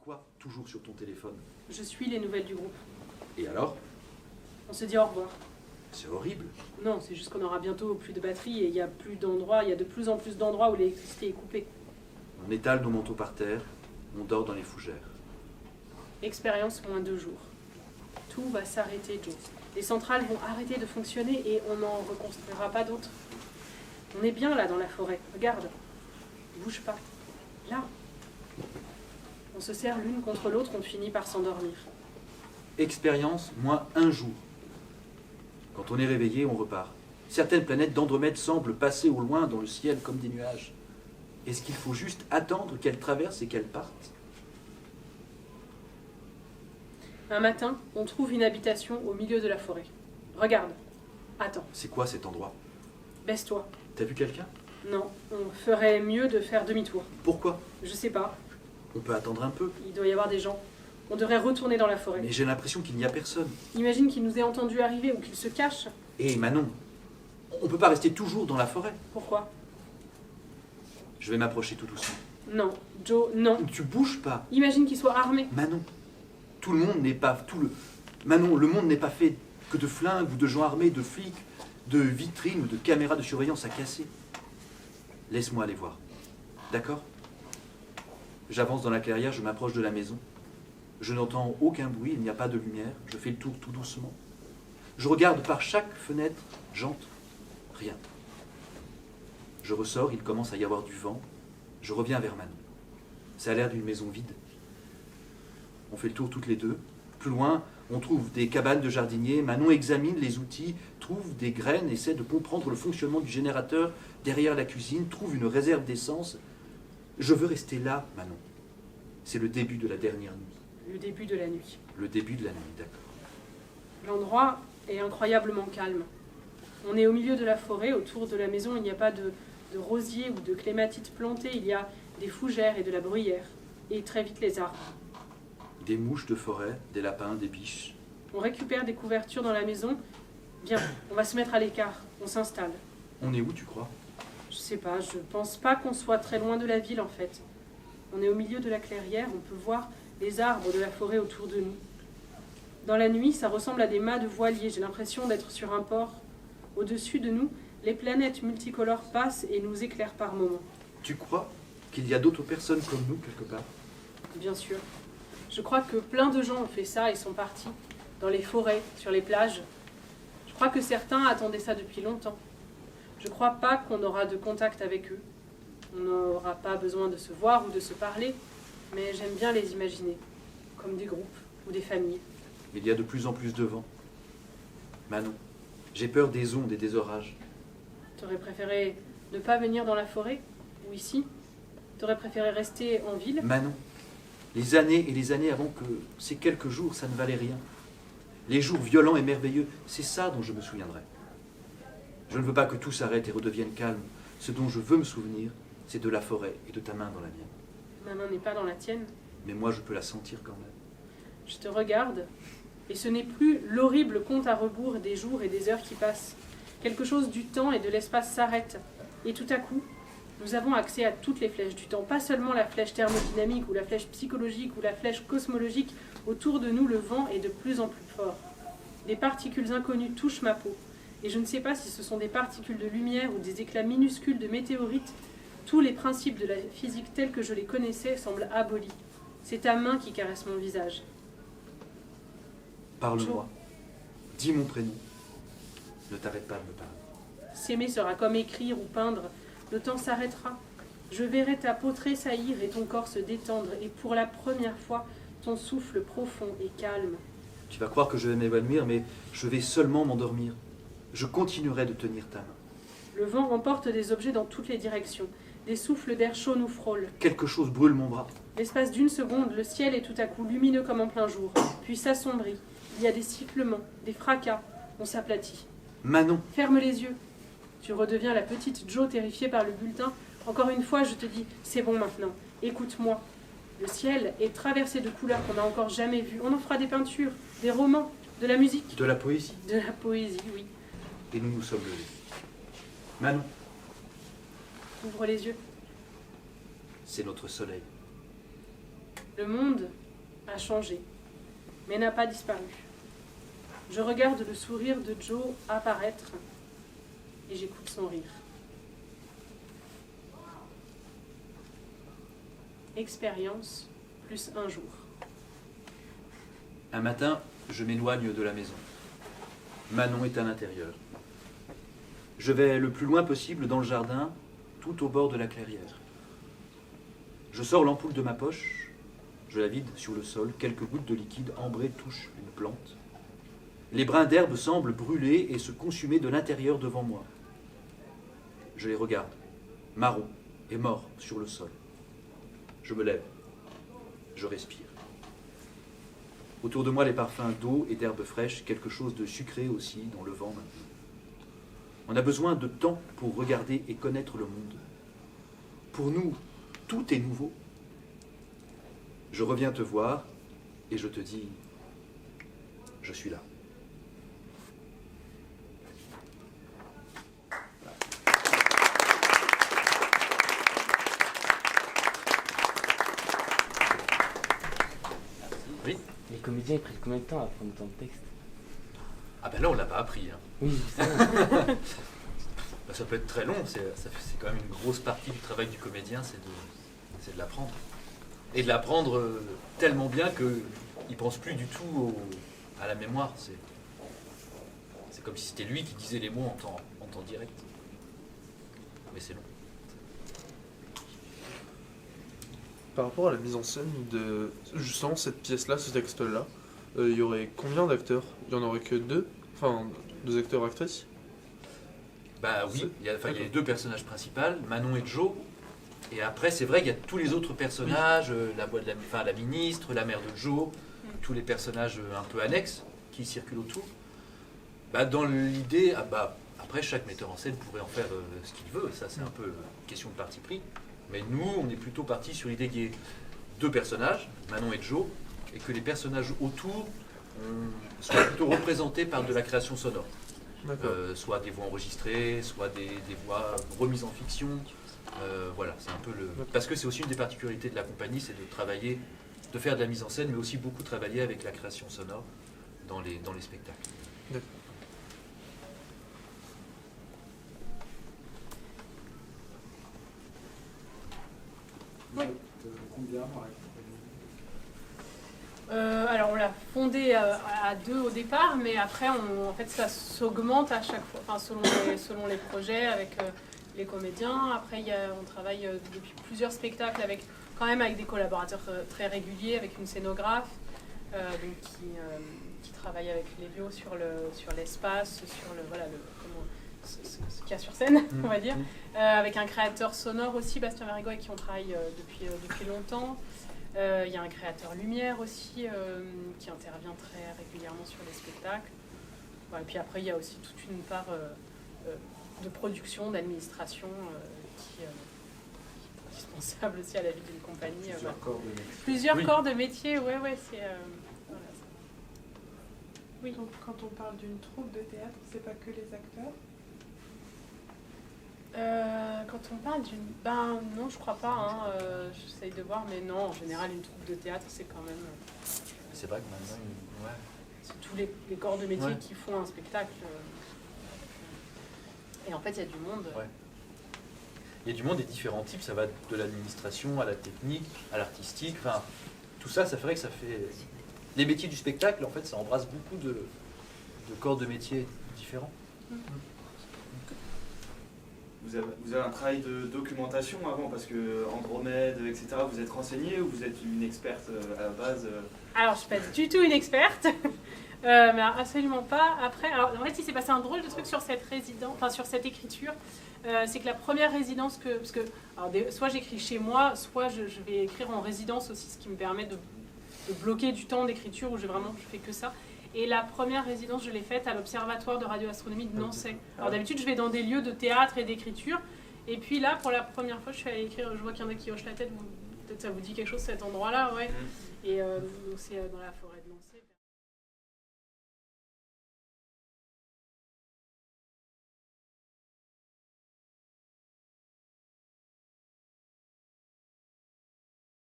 quoi toujours sur ton téléphone? Je suis les nouvelles du groupe. Et alors? On se dit au revoir. C'est horrible. Non, c'est juste qu'on aura bientôt plus de batterie et il y a plus d'endroits, il y a de plus en plus d'endroits où l'électricité est coupée. On étale nos manteaux par terre, on dort dans les fougères. Expérience moins 2 jours. Tout va s'arrêter, Joe. Les centrales vont arrêter de fonctionner et on n'en reconstruira pas d'autres. On est bien là dans la forêt. Regarde. Bouge pas. Là. On se serre l'une contre l'autre, on finit par s'endormir. Expérience moins 1 jour. Quand on est réveillé, on repart. Certaines planètes d'Andromède semblent passer au loin dans le ciel comme des nuages. Est-ce qu'il faut juste attendre qu'elles traversent et qu'elles partent? Un matin, on trouve une habitation au milieu de la forêt. Regarde. Attends. C'est quoi cet endroit? Baisse-toi. T'as vu quelqu'un? Non, on ferait mieux de faire demi-tour. Pourquoi? Je sais pas. On peut attendre un peu. Il doit y avoir des gens. On devrait retourner dans la forêt. Mais j'ai l'impression qu'il n'y a personne. Imagine qu'il nous ait entendus arriver ou qu'il se cache. Hé Manon, on peut pas rester toujours dans la forêt. Pourquoi? Je vais m'approcher tout doucement. Non, Joe, non. Tu bouges pas. Imagine qu'il soit armé. Manon, tout le monde n'est pas... Manon, le monde n'est pas fait que de flingues ou de gens armés, de flics, de vitrines ou de caméras de surveillance à casser. Laisse-moi aller voir. D'accord? J'avance dans la clairière, je m'approche de la maison. Je n'entends aucun bruit, il n'y a pas de lumière. Je fais le tour tout doucement. Je regarde par chaque fenêtre, j'entre, rien. Je ressors, il commence à y avoir du vent. Je reviens vers Manon. Ça a l'air d'une maison vide. On fait le tour toutes les deux. Plus loin, on trouve des cabanes de jardiniers. Manon examine les outils, trouve des graines, essaie de comprendre le fonctionnement du générateur derrière la cuisine, trouve une réserve d'essence. Je veux rester là, Manon. C'est le début de la dernière nuit. Le début de la nuit. Le début de la nuit, d'accord. L'endroit est incroyablement calme. On est au milieu de la forêt, autour de la maison, il n'y a pas de rosiers ou de clématites plantées, il y a des fougères et de la bruyère. Et très vite les arbres. Des mouches de forêt, des lapins, des biches. On récupère des couvertures dans la maison. Bien, on va se mettre à l'écart, on s'installe. On est où, tu crois? Je sais pas, je pense pas qu'on soit très loin de la ville en fait. On est au milieu de la clairière, on peut voir les arbres de la forêt autour de nous. Dans la nuit, ça ressemble à des mâts de voiliers, j'ai l'impression d'être sur un port. Au-dessus de nous, les planètes multicolores passent et nous éclairent par moments. Tu crois qu'il y a d'autres personnes comme nous quelque part? Bien sûr. Je crois que plein de gens ont fait ça et sont partis, dans les forêts, sur les plages. Je crois que certains attendaient ça depuis longtemps. Je crois pas qu'on aura de contact avec eux. On n'aura pas besoin de se voir ou de se parler, mais j'aime bien les imaginer, comme des groupes ou des familles. Il y a de plus en plus de vent. Manon, j'ai peur des ondes et des orages. T'aurais préféré ne pas venir dans la forêt ou ici? T'aurais préféré rester en ville? Manon, les années et les années avant que ces quelques jours, ça ne valait rien. Les jours violents et merveilleux, c'est ça dont je me souviendrai. Je ne veux pas que tout s'arrête et redevienne calme. Ce dont je veux me souvenir, c'est de la forêt et de ta main dans la mienne. Ma main n'est pas dans la tienne. Mais moi, je peux la sentir quand même. Je te regarde, et ce n'est plus l'horrible compte à rebours des jours et des heures qui passent. Quelque chose du temps et de l'espace s'arrête. Et tout à coup, nous avons accès à toutes les flèches du temps. Pas seulement la flèche thermodynamique ou la flèche psychologique ou la flèche cosmologique. Autour de nous, le vent est de plus en plus fort. Des particules inconnues touchent ma peau. Et je ne sais pas si ce sont des particules de lumière ou des éclats minuscules de météorites. Tous les principes de la physique tels que je les connaissais semblent abolis. C'est ta main qui caresse mon visage. Parle-moi. Dis mon prénom. Ne t'arrête pas de me parler. S'aimer sera comme écrire ou peindre. Le temps s'arrêtera. Je verrai ta peau tressaillir et ton corps se détendre. Et pour la première fois, ton souffle profond et calme. Tu vas croire que je vais m'évanouir, mais je vais seulement m'endormir. Je continuerai de tenir ta main. Le vent emporte des objets dans toutes les directions. Des souffles d'air chaud nous frôlent. Quelque chose brûle mon bras. L'espace d'une seconde, le ciel est tout à coup lumineux comme en plein jour. Puis s'assombrit. Il y a des sifflements, des fracas. On s'aplatit. Manon. Ferme les yeux. Tu redeviens la petite Jo terrifiée par le bulletin. Encore une fois, je te dis, c'est bon maintenant. Écoute-moi. Le ciel est traversé de couleurs qu'on n'a encore jamais vues. On en fera des peintures, des romans, de la musique. De la poésie. De la poésie, oui. Et nous nous sommes levés. Manon. Ouvre les yeux. C'est notre soleil. Le monde a changé, mais n'a pas disparu. Je regarde le sourire de Joe apparaître et j'écoute son rire. Expérience plus un jour. Un matin, je m'éloigne de la maison. Manon est à l'intérieur. Je vais le plus loin possible dans le jardin, tout au bord de la clairière. Je sors l'ampoule de ma poche, je la vide sur le sol, quelques gouttes de liquide ambré touchent une plante. Les brins d'herbe semblent brûler et se consumer de l'intérieur devant moi. Je les regarde, marrons et morts sur le sol. Je me lève, je respire. Autour de moi, les parfums d'eau et d'herbe fraîche, quelque chose de sucré aussi dans le vent maintenant. On a besoin de temps pour regarder et connaître le monde. Pour nous, tout est nouveau. Je reviens te voir et je te dis, je suis là. Oui. Les comédiens, ils prennent combien de temps à apprendre autant de textes? Ah ben là, on l'a pas appris. Hein. Oui, ça. Ben, ça peut être très long, c'est quand même une grosse partie du travail du comédien, c'est de l'apprendre. Et de l'apprendre tellement bien qu'il ne pense plus du tout à la mémoire. C'est comme si c'était lui qui disait les mots en temps direct. Mais c'est long. Par rapport à la mise en scène de justement cette pièce-là, ce texte-là, il y aurait combien d'acteurs? Il n'y en aurait que deux? Enfin, deux acteurs-actrices? Bah oui, il y a deux personnages principaux, Manon et Joe. Et après, c'est vrai qu'il y a tous les autres personnages, la ministre, la mère de Joe, tous les personnages un peu annexes qui circulent autour. Bah, dans l'idée, après, chaque metteur en scène pourrait en faire ce qu'il veut. Ça, c'est un peu une question de parti pris. Mais nous, on est plutôt parti sur l'idée qu'il y ait deux personnages, Manon et Joe, et que les personnages autour soient plutôt représentés par de la création sonore. Soit des voix enregistrées, soit des voix remises en fiction. Voilà, c'est un peu le. Parce que c'est aussi une des particularités de la compagnie, c'est de faire de la mise en scène, mais aussi beaucoup travailler avec la création sonore dans les spectacles. D'accord. Oui. Combien dans la compagnie? Alors on l'a fondé à deux au départ, mais après en fait ça s'augmente à chaque fois, enfin, selon les projets avec les comédiens. Après on travaille depuis plusieurs spectacles quand même avec des collaborateurs très réguliers, avec une scénographe qui travaille avec les bios sur l'espace, sur ce qu'il y a sur scène, on va dire. Avec un créateur sonore aussi, Bastien Marigot, avec qui on travaille depuis longtemps. Il y a un créateur lumière aussi qui intervient très régulièrement sur les spectacles. Et puis après, il y a aussi toute une part de production, d'administration qui est indispensable aussi à la vie d'une compagnie. Plusieurs corps de métier, ouais, c'est... voilà. Oui. Donc quand on parle d'une troupe de théâtre, c'est pas que les acteurs? Quand on parle d'une... Ben non, je crois pas, j'essaye de voir, mais non, en général, une troupe de théâtre, c'est quand même... C'est vrai que maintenant, c'est tous les corps de métier qui font un spectacle. Et en fait, il y a du monde. Ouais. Il y a du monde des différents types, ça va de l'administration à la technique, à l'artistique, enfin, tout ça, ça ferait que ça fait... Les métiers du spectacle, en fait, ça embrasse beaucoup de corps de métiers différents. Vous avez un travail de documentation avant, parce que Andromède, etc., vous êtes renseigné ou vous êtes une experte à la base? Alors, je ne suis pas du tout une experte, mais absolument pas. Après, alors, en fait, il s'est passé un drôle de truc sur sur cette écriture. C'est que la première résidence soit j'écris chez moi, soit je vais écrire en résidence aussi, ce qui me permet de bloquer du temps d'écriture où je fais que ça. Et la première résidence, je l'ai faite à l'Observatoire de radioastronomie de Nancy. Alors d'habitude, je vais dans des lieux de théâtre et d'écriture. Et puis là, pour la première fois, je suis allée écrire, je vois qu'il y en a qui hochent la tête, peut-être ça vous dit quelque chose cet endroit-là, ouais. Et donc c'est dans la forêt de Nancy.